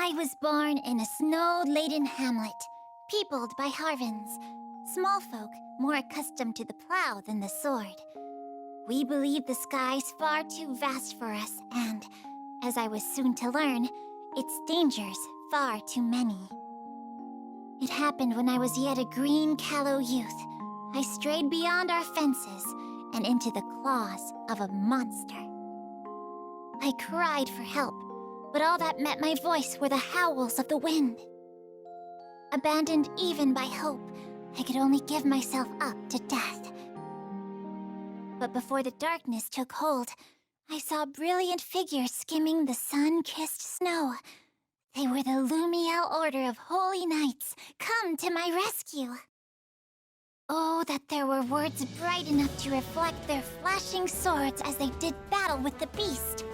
I was born in a snow-laden hamlet, peopled by Harvins, small folk more accustomed to the plow than the sword. We believed the skies far too vast for us, and, as I was soon to learn, its dangers far too many. It happened when I was yet a green, callow youth. I strayed beyond our fences and into the claws of a monster. I cried for help, but all that met my voice were the howls of the wind. Abandoned even by hope, I could only give myself up to death. But before the darkness took hold, I saw brilliant figures skimming the sun-kissed snow. They were the Lumiel Order of Holy Knights, come to my rescue. Oh, that there were words bright enough to reflect their flashing swords as they did battle with the beast.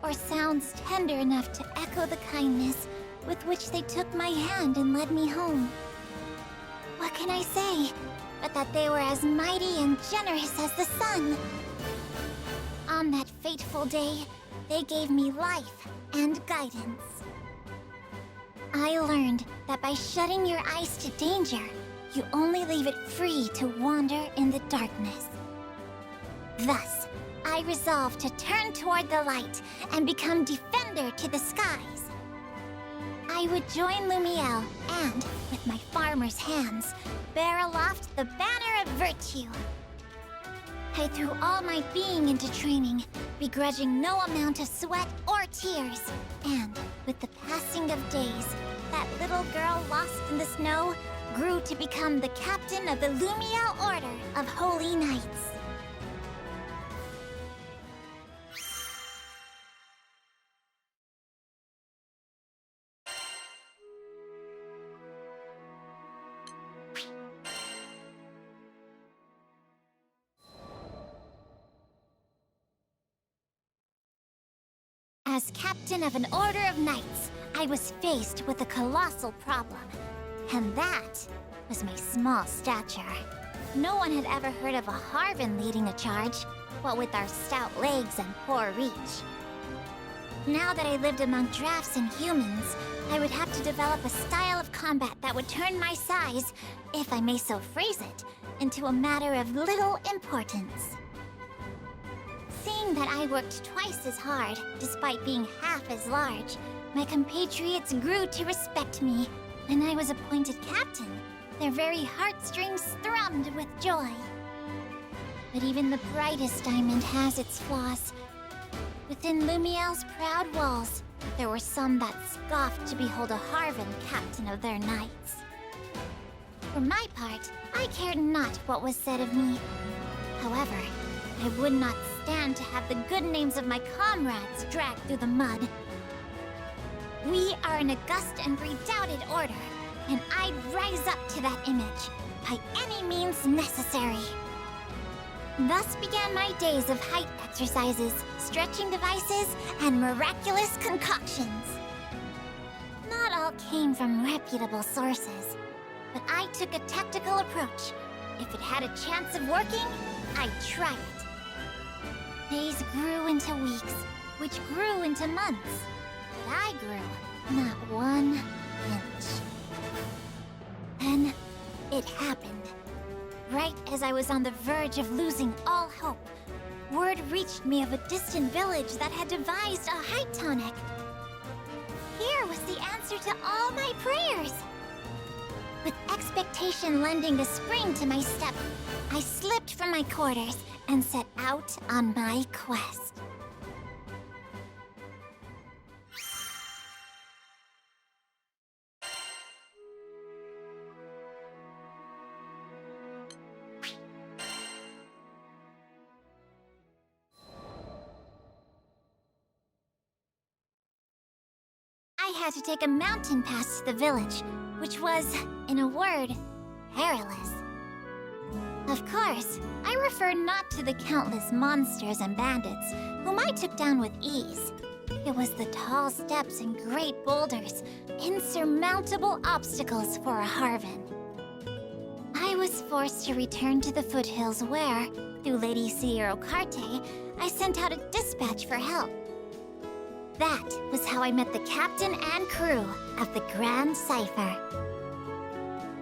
Or sounds tender enough to echo the kindness with which they took my hand and led me home. What can I say, but that they were as mighty and generous as the sun? On that fateful day, they gave me life and guidance. I learned that by shutting your eyes to danger, you only leave it free to wander in the darkness. Thus, I resolved to turn toward the light and become defender to the skies. I would join Lumiel and, with my farmer's hands, bear aloft the banner of virtue. I threw all my being into training, begrudging no amount of sweat or tears. And, with the passing of days, that little girl lost in the snow grew to become the captain of the Lumiel Order of Holy Knights. As captain of an Order of Knights, I was faced with a colossal problem. And that was my small stature. No one had ever heard of a Harvin leading a charge, what with our stout legs and poor reach. Now that I lived among drafts and humans, I would have to develop a style of combat that would turn my size, if I may so phrase it, into a matter of little importance. Seeing that I worked twice as hard, despite being half as large, my compatriots grew to respect me. When I was appointed captain, their very heartstrings thrummed with joy. But even the brightest diamond has its flaws. Within Lumiel's proud walls, there were some that scoffed to behold a Harvin captain of their knights. For my part, I cared not what was said of me. However, I would not stand to have the good names of my comrades dragged through the mud. We are an august and redoubted order, and I'd rise up to that image by any means necessary. Thus began my days of height exercises, stretching devices, and miraculous concoctions. Not all came from reputable sources, but I took a tactical approach. If it had a chance of working, I'd try it. Days grew into weeks, which grew into months. But I grew not 1 inch. Then, it happened. Right as I was on the verge of losing all hope, word reached me of a distant village that had devised a height tonic. Here was the answer to all my prayers. With expectation lending a spring to my step, I slipped from my quarters and set out on my quest. I had to take a mountain pass to the village, which was, in a word, perilous. Of course, I refer not to the countless monsters and bandits, whom I took down with ease. It was the tall steps and great boulders, insurmountable obstacles for a Harvin. I was forced to return to the foothills where, through Lady Sierra Carte, I sent out a dispatch for help. That was how I met the captain and crew of the Grand Cipher.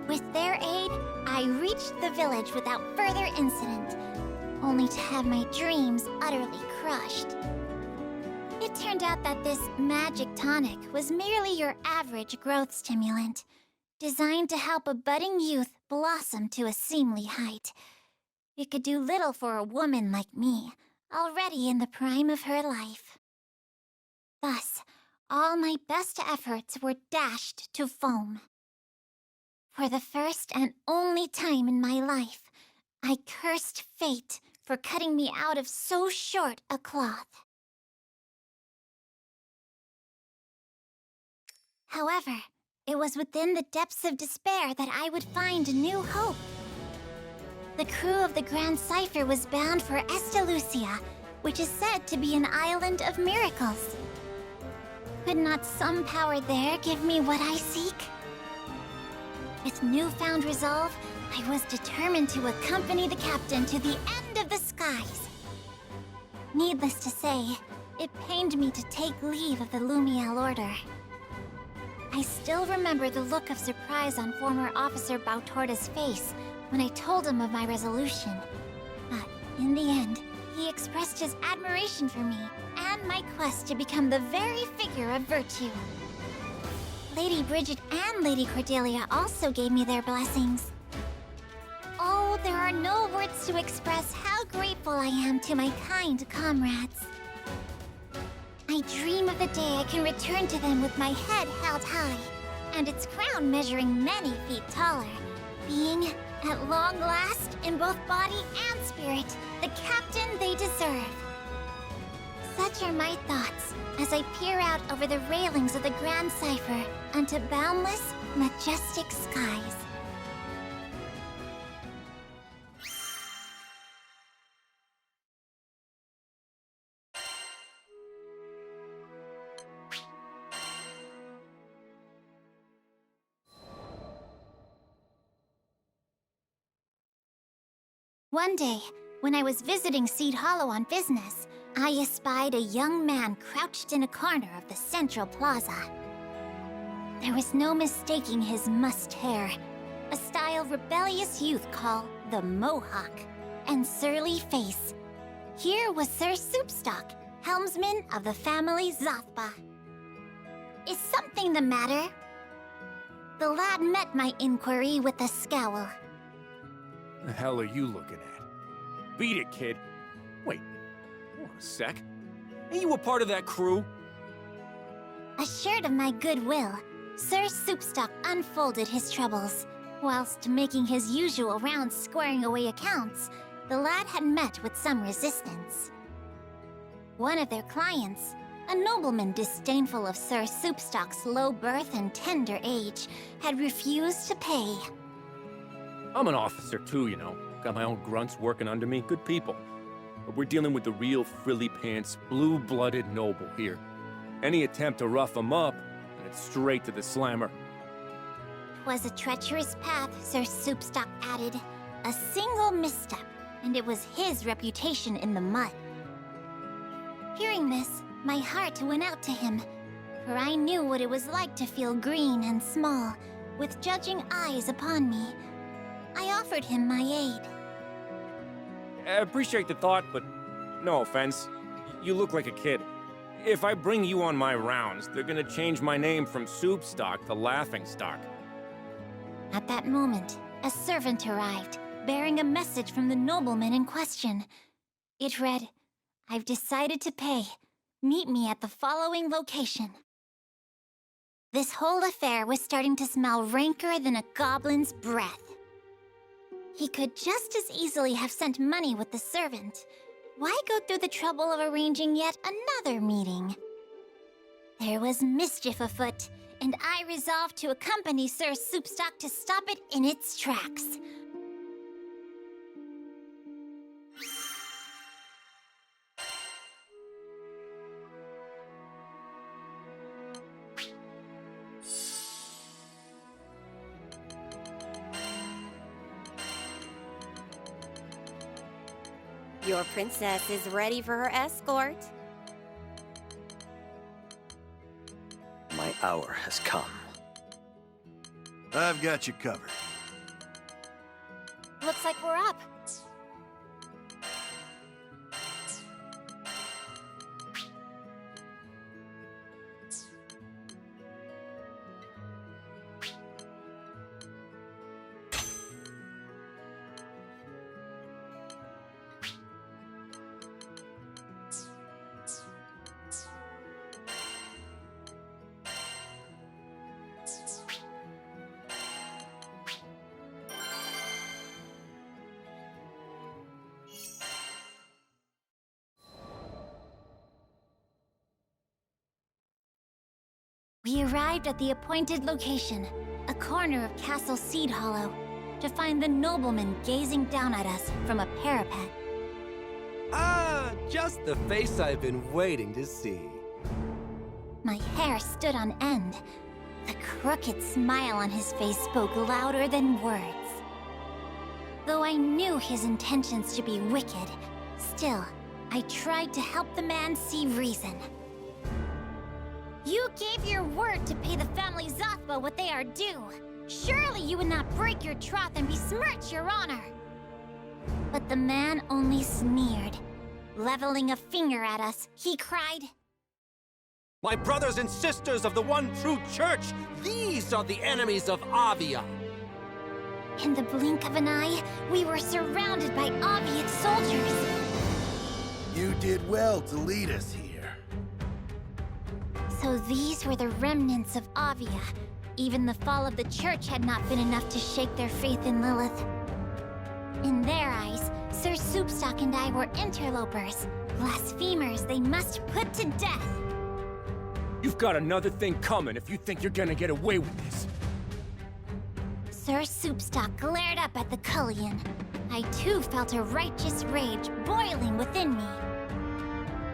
With their aid, I reached the village without further incident, only to have my dreams utterly crushed. It turned out that this magic tonic was merely your average growth stimulant, designed to help a budding youth blossom to a seemly height. It could do little for a woman like me, already in the prime of her life. Thus, all my best efforts were dashed to foam. For the first and only time in my life, I cursed fate for cutting me out of so short a cloth. However, it was within the depths of despair that I would find new hope. The crew of the Grand Cipher was bound for Estalucia, which is said to be an island of miracles. Could not some power there give me what I seek? With newfound resolve, I was determined to accompany the captain to the end of the skies. Needless to say, it pained me to take leave of the Lumiel Order. I still remember the look of surprise on former Officer Bautorda's face when I told him of my resolution. But in the end, he expressed his admiration for me and my quest to become the very figure of virtue. Lady Bridget and Lady Cordelia also gave me their blessings. Oh, there are no words to express how grateful I am to my kind comrades. I dream of the day I can return to them with my head held high, and its crown measuring many feet taller, being, at long last, in both body and spirit, the captain they deserve. Such are my thoughts as I peer out over the railings of the Grand Cipher unto boundless, majestic skies. One day, when I was visiting Seed Hollow on business, I espied a young man crouched in a corner of the central plaza. There was no mistaking his mussed hair, a style rebellious youth call the Mohawk, and surly face. Here was Sir Soupstock, helmsman of the family Zothba. Is something the matter? The lad met my inquiry with a scowl. The hell are you looking at? Beat it, kid. Wait, hold on a sec. Ain't you a part of that crew? Assured of my goodwill, Sir Soupstock unfolded his troubles. Whilst making his usual rounds squaring away accounts, the lad had met with some resistance. One of their clients, a nobleman disdainful of Sir Soupstock's low birth and tender age, had refused to pay. I'm an officer too, you know. Got my own grunts working under me, good people. But we're dealing with the real frilly-pants, blue-blooded noble here. Any attempt to rough him up, and it's straight to the slammer. 'Twas a treacherous path, Sir Soupstock added. A single misstep, and it was his reputation in the mud. Hearing this, my heart went out to him, for I knew what it was like to feel green and small, with judging eyes upon me. I offered him my aid. I appreciate the thought, but no offense. You look like a kid. If I bring you on my rounds, they're gonna change my name from Soupstock to Laughingstock. At that moment, a servant arrived, bearing a message from the nobleman in question. It read, "I've decided to pay. Meet me at the following location." This whole affair was starting to smell ranker than a goblin's breath. He could just as easily have sent money with the servant. Why go through the trouble of arranging yet another meeting? There was mischief afoot, and I resolved to accompany Sir Soupstock to stop it in its tracks. Your princess is ready for her escort. hour has come. I've got you covered. Looks like we're up. We arrived at the appointed location, a corner of Castle Seed Hollow, to find the nobleman gazing down at us from a parapet. Ah, just the face I've been waiting to see. My hair stood on end. The crooked smile on his face spoke louder than words. Though I knew his intentions to be wicked, still, I tried to help the man see reason. You gave your word to pay the family Zathba what they are due. Surely you would not break your troth and besmirch your honor. But the man only sneered. Leveling a finger at us, he cried, My brothers and sisters of the one true church, these are the enemies of Avia. In the blink of an eye, we were surrounded by Aviate soldiers. You did well to lead us here. So these were the remnants of Avia. Even the fall of the church had not been enough to shake their faith in Lilith. In their eyes, Sir Soupstock and I were interlopers, blasphemers they must put to death. You've got another thing coming if you think you're gonna get away with this. Sir Soupstock glared up at the Cullion. I too felt a righteous rage boiling within me.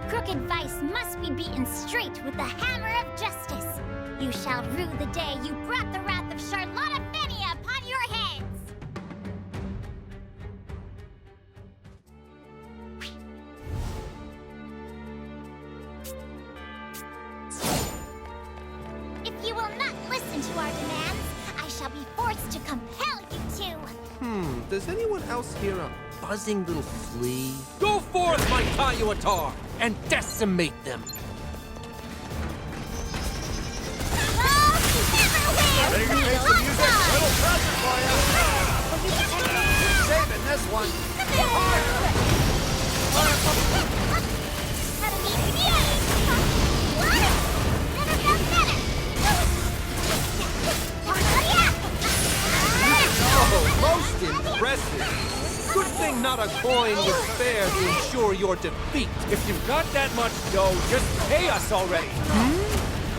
Crooked vice must be beaten straight with the hammer of justice. You shall rue the day you brought the wrath of Charlotta upon your heads! If you will not listen to our demands, I shall be forced to compel you to. Does anyone else hear a buzzing little flea? Go forth, my Kayuatar, and decimate them! Ready to face the music? Little present for you. Saving this one. Oh, most impressive! Good thing not a coin was spared to ensure your defeat. If you've got that much dough, just pay us already.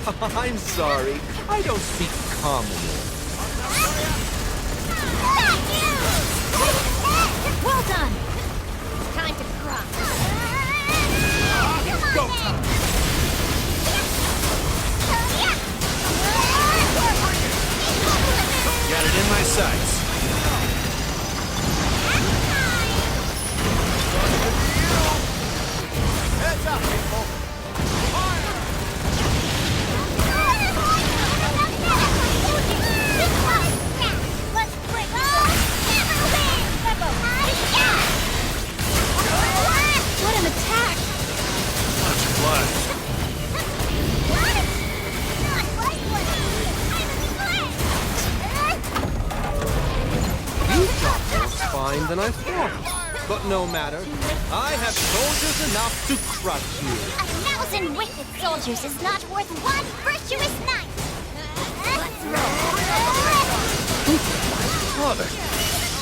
I'm sorry, I don't speak common. Well done! Time to cry. Go time! Got it in my sights. Heads up, people. What an attack! Much obliged. You got more spine than I thought. But no matter, I have soldiers enough to crush you. 1,000 wicked soldiers is not worth one virtuous knight! Let's roll! Mother,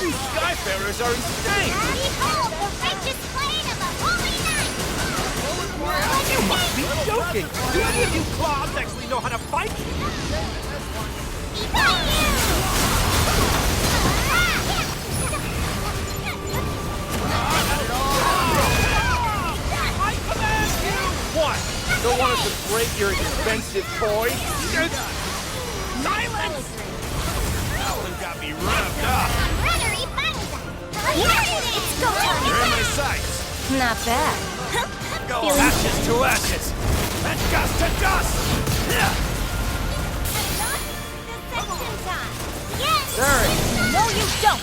these Skyfarers are insane! Behold the righteous flame of the holy knight! You must be joking! Do any of you clods actually know how to fight? Behind you! I command you! What? Don't want us to break your expensive toy? Silence! That one got me revved up. Ruddery Banza! It's go time! You're in my sights. Not bad. Go ashes to ashes, and dust to dust. Yeah. time! Yes! There it is. No, you don't!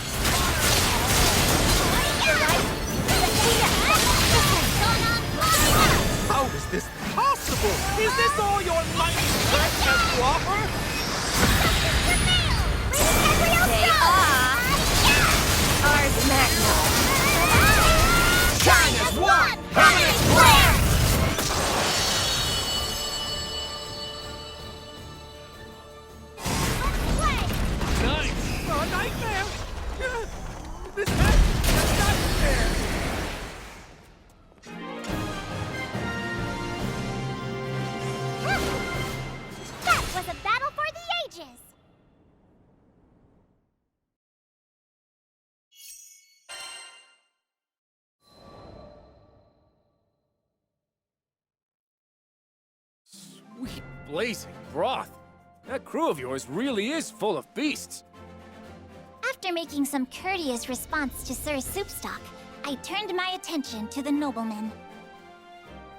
You're right. How is this possible? Is this all your mighty strength has to offer? They are Ars Magna. Shine as one! Permanent flare! Nice! A nightmare! This has a nightmare! That was a battle for the ages! Sweet blazing broth. That crew of yours really is full of beasts. After making some courteous response to Sir Soupstock, I turned my attention to the nobleman.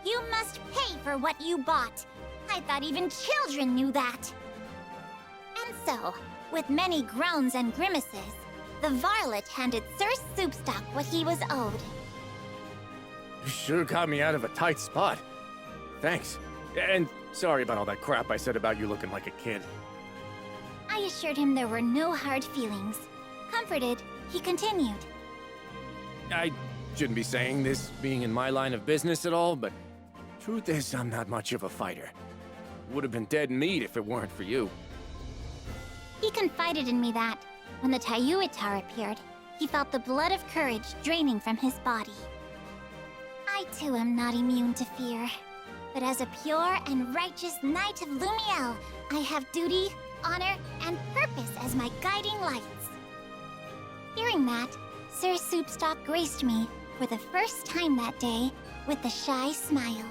You must pay for what you bought. I thought even children knew that. And so, with many groans and grimaces, the varlet handed Sir Soupstock what he was owed. You sure got me out of a tight spot. Thanks. And sorry about all that crap I said about you looking like a kid. I assured him there were no hard feelings. Comforted, he continued. I shouldn't be saying this being in my line of business at all, but truth is I'm not much of a fighter. Would have been dead meat if it weren't for you. He confided in me that, when the Tayuitar appeared, he felt the blood of courage draining from his body. I too am not immune to fear, but as a pure and righteous knight of Lumiel, I have duty, honor, and purpose as my guiding lights. Hearing that, Sir Soupstock graced me, for the first time that day, with a shy smile.